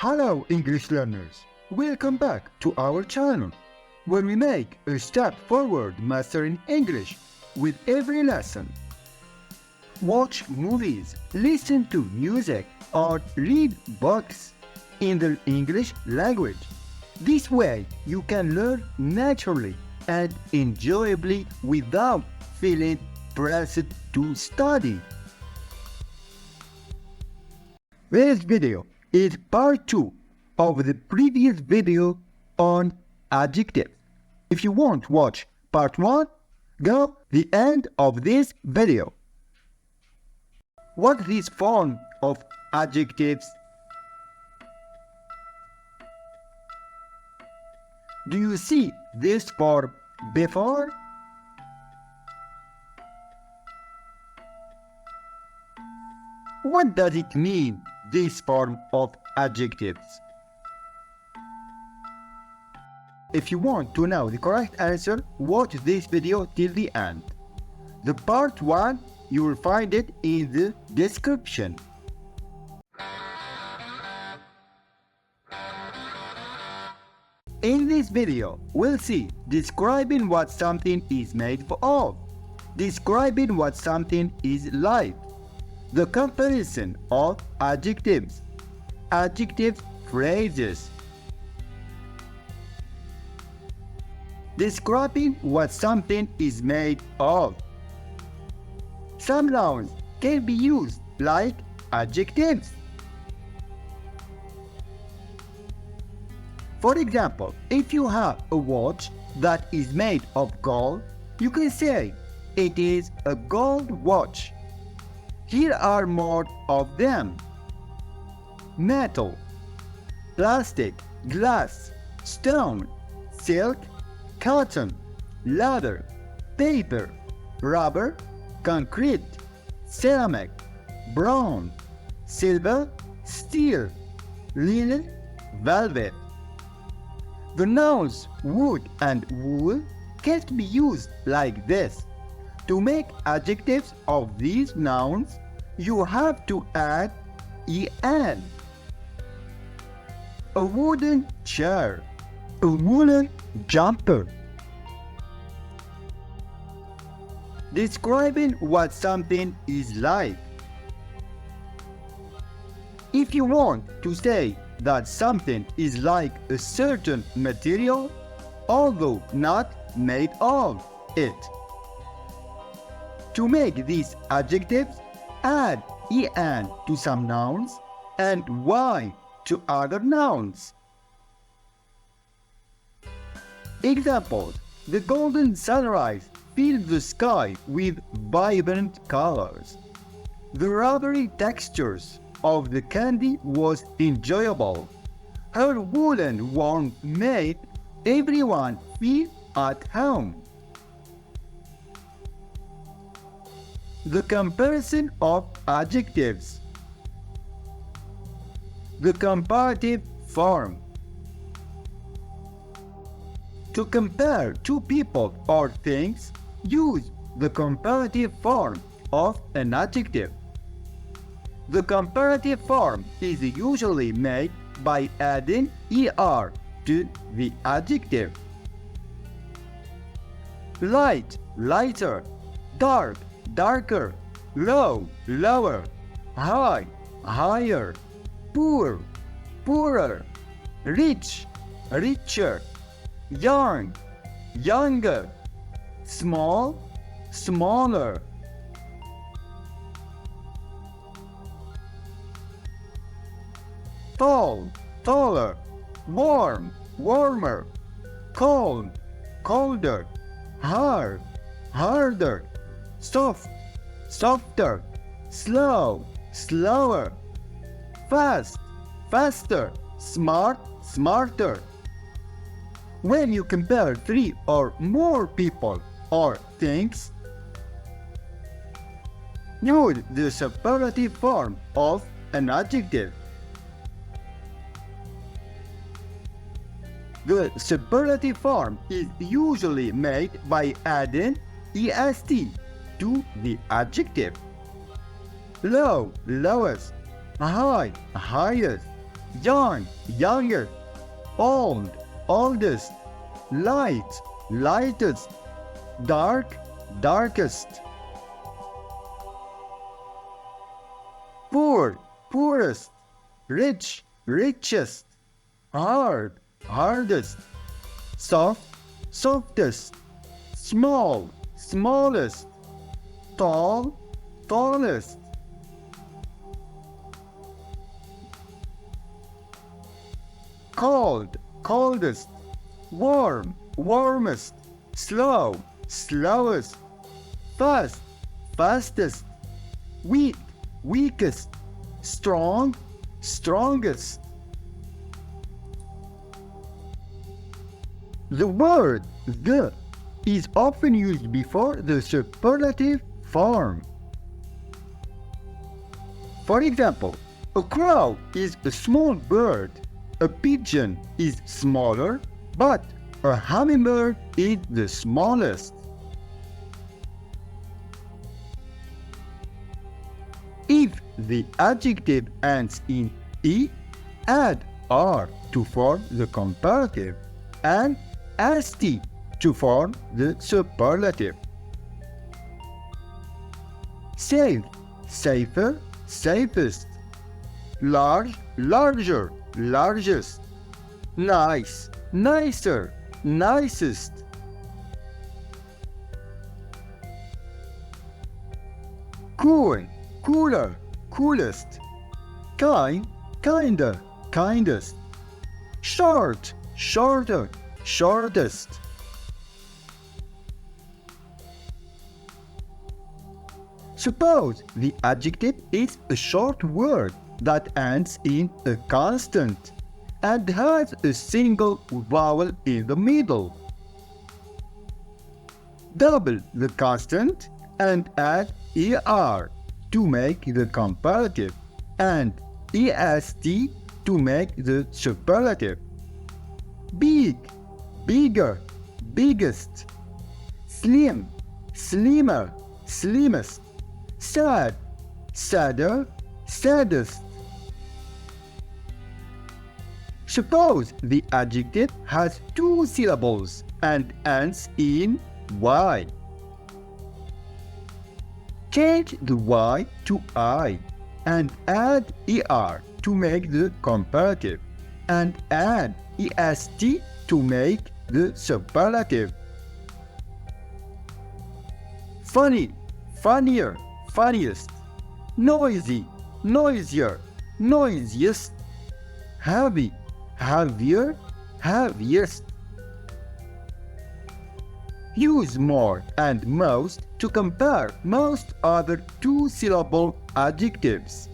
Hello English learners, welcome back to our channel, where we make a step forward mastering English with every lesson. Watch movies, listen to music, or read books in the English language. This way you can learn naturally and enjoyably without feeling pressed to study. This video is part 2 of the previous video on adjectives. If you want to watch part 1, go the end of this video. What is form of adjectives? Do you see this form before? What does it mean, this form of adjectives? If you want to know the correct answer, watch this video till the end. The part 1, you will find it in the description. In this video, we'll see describing what something is made of, describing what something is like, the comparison of adjectives, adjective phrases, describing what something is made of. Some nouns can be used like adjectives. For example, if you have a watch that is made of gold, you can say, it is a gold watch. Here are more of them: metal, plastic, glass, stone, silk, cotton, leather, paper, rubber, concrete, ceramic, bronze, silver, steel, linen, velvet. The nouns wood and wool can't be used like this. To make adjectives of these nouns, you have to add en. A wooden chair, a woolen jumper. Describing what something is like. If you want to say that something is like a certain material, although not made of it. To make these adjectives, add en to some nouns and y to other nouns. Examples: the golden sunrise filled the sky with vibrant colors. The rubbery textures of the candy was enjoyable. Her woolen warmth made everyone feel at home. The comparison of adjectives. The comparative form. To compare two people or things, use the comparative form of an adjective. The comparative form is usually made by adding er to the adjective. Light, lighter, dark, darker, low, lower, high, higher, poor, poorer, rich, richer, young, younger, small, smaller. Tall, taller, warm, warmer, cold, colder, hard, harder, soft, softer, slow, slower, fast, faster, smart, smarter. When you compare 3 or more people or things, use the superlative form of an adjective. The superlative form is usually made by adding est to the adjective. Low, lowest, high, highest, young, younger, old, oldest, light, lightest, dark, darkest, poor, poorest, rich, richest, hard, hardest, soft, softest, small, smallest, tall, tallest, cold, coldest, warm, warmest, slow, slowest, fast, fastest, weak, weakest, strong, strongest. The word the is often used before the superlative form. For example, a crow is a small bird, a pigeon is smaller, but a hummingbird is the smallest. If the adjective ends in E, add R to form the comparative and ST to form the superlative. Safe, safer, safest. Large, larger, largest. Nice, nicer, nicest. Cool, cooler, coolest. Kind, kinder, kindest. Short, shorter, shortest. Suppose the adjective is a short word that ends in a consonant and has a single vowel in the middle. Double the consonant and add ER to make the comparative and EST to make the superlative. Big, bigger, biggest. Slim, slimmer, slimmest. Sad, sadder, saddest. Suppose the adjective has two syllables and ends in Y. Change the Y to I and add ER to make the comparative and add EST to make the superlative. Funny, funnier, funniest. Noisy, noisier, noisiest. Heavy, heavier, heaviest. Use more and most to compare most other two-syllable adjectives.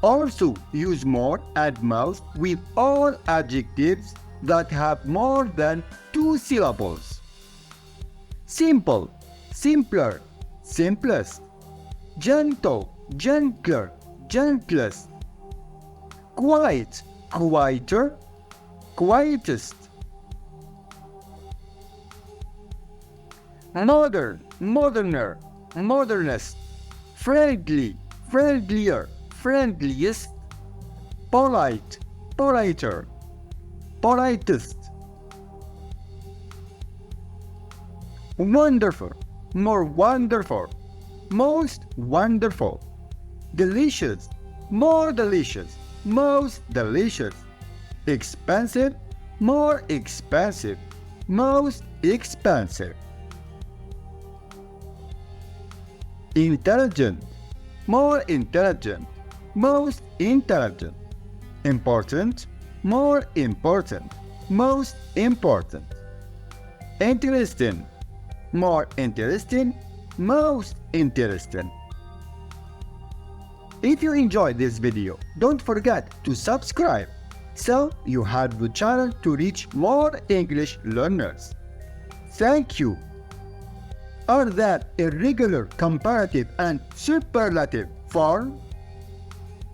Also use more and most with all adjectives that have more than two syllables. Simple, simpler, simplest. Gentle, gentler, gentlest. Quiet, quieter, quietest. Modern, moderner, modernest. Friendly, friendlier, friendliest. Polite, politer, politest. Wonderful, more wonderful, most wonderful. Delicious, more delicious, most delicious. Expensive, more expensive, most expensive. Intelligent, more intelligent, most intelligent. Important, more important, most important. Interesting, more interesting, most interesting. If you enjoyed this video, don't forget to subscribe so you help the channel to reach more English learners. Thank you. Are there irregular, comparative, and superlative forms?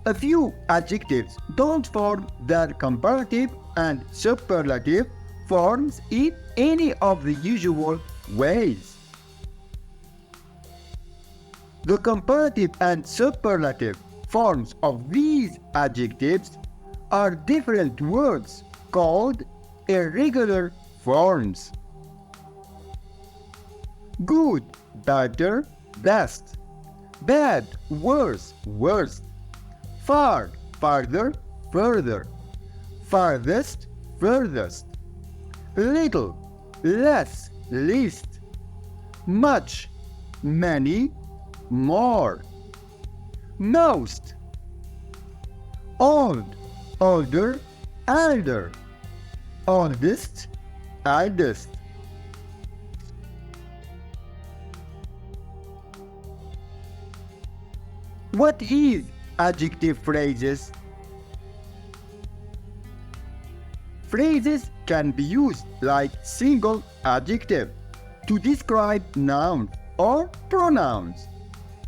A few adjectives don't form their comparative and superlative forms in any of the usual ways. The comparative and superlative forms of these adjectives are different words called irregular forms. Good, better, best. Bad, worse, worst. Far, farther, further. Farthest, furthest. Little, less, least. Much, many, more. Most. Old, older, elder. Oldest, eldest. What is adjective phrases? Phrases can be used like single adjective to describe nouns or pronouns.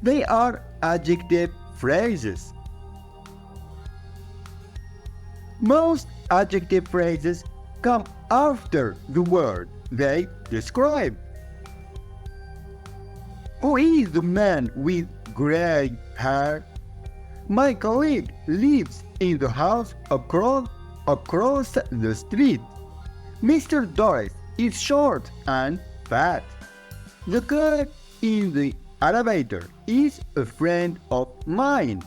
They are adjective phrases. Most adjective phrases come after the word they describe. Who is the man with gray hair? My colleague lives in the house across the street. Mr. Doris is short and fat. The guy in the elevator is a friend of mine.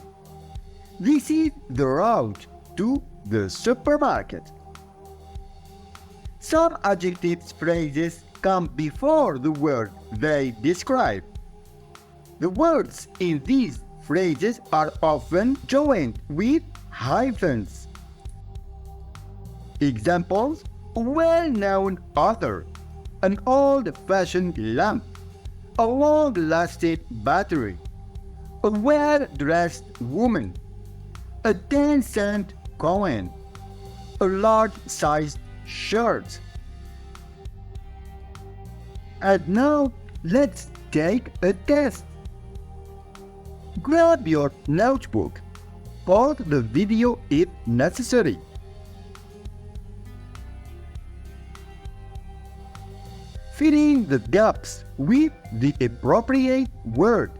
This is the route to the supermarket. Some adjective phrases come before the word they describe. The words in these phrases are often joined with hyphens. Examples: a well-known author, an old-fashioned lamp, a long-lasting battery, a well-dressed woman, a 10-cent coin, a large-sized shirt. And now, let's take a test. Grab your notebook. Pause the video if necessary. Fill in the gaps with the appropriate word.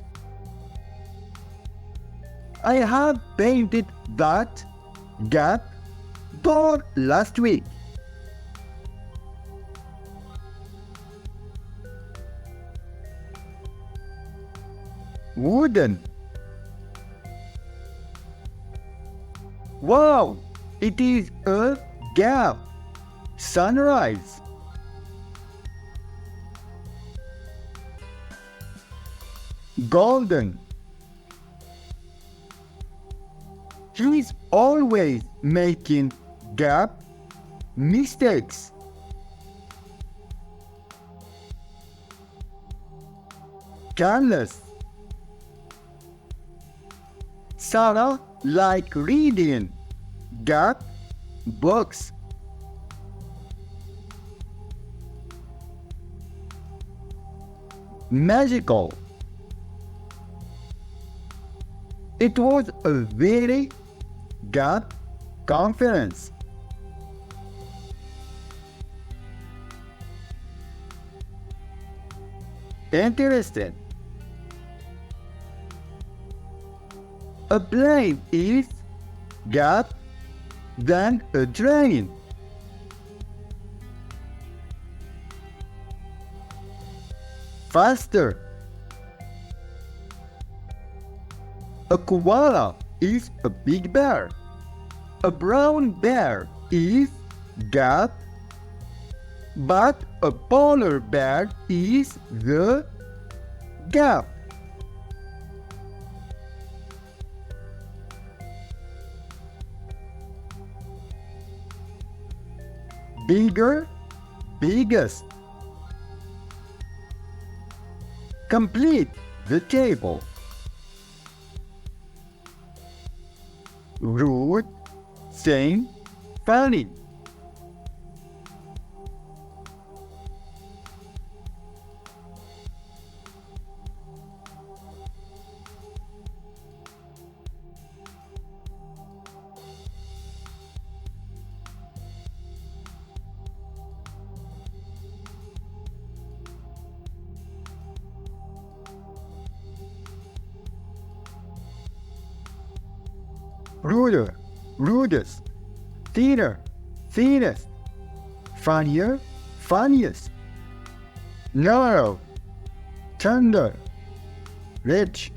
I have painted that gap door last week. Wooden. Wow, it is a gap. Sunrise. Golden. He is always making gap mistakes. Careless. Sarah like reading gap books. Magical. It was a very gap conference. Interesting. A plane is gap than a train. Faster. A koala is a big bear. A brown bear is gap, but a polar bear is the gap. Bigger, biggest. Complete the table. Rude, sane, funny. ruder, rudest, thinner, thinnest, funnier, funniest, narrow, tender, rich.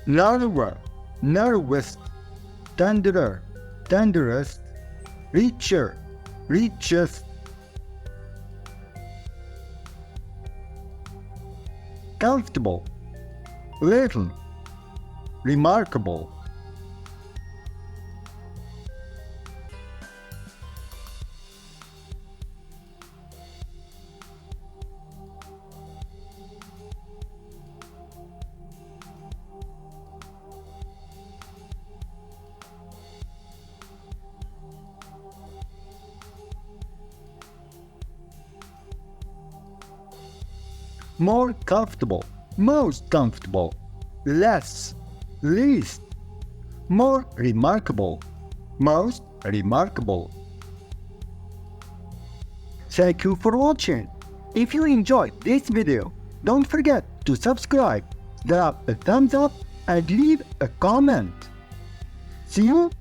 Narrower, narrowest, tenderer, tenderest, richer, richest, comfortable, little, remarkable. More comfortable, most comfortable, less, least, more remarkable, most remarkable. Thank you for watching. If you enjoyed this video, don't forget to subscribe, drop a thumbs up and leave a comment. See you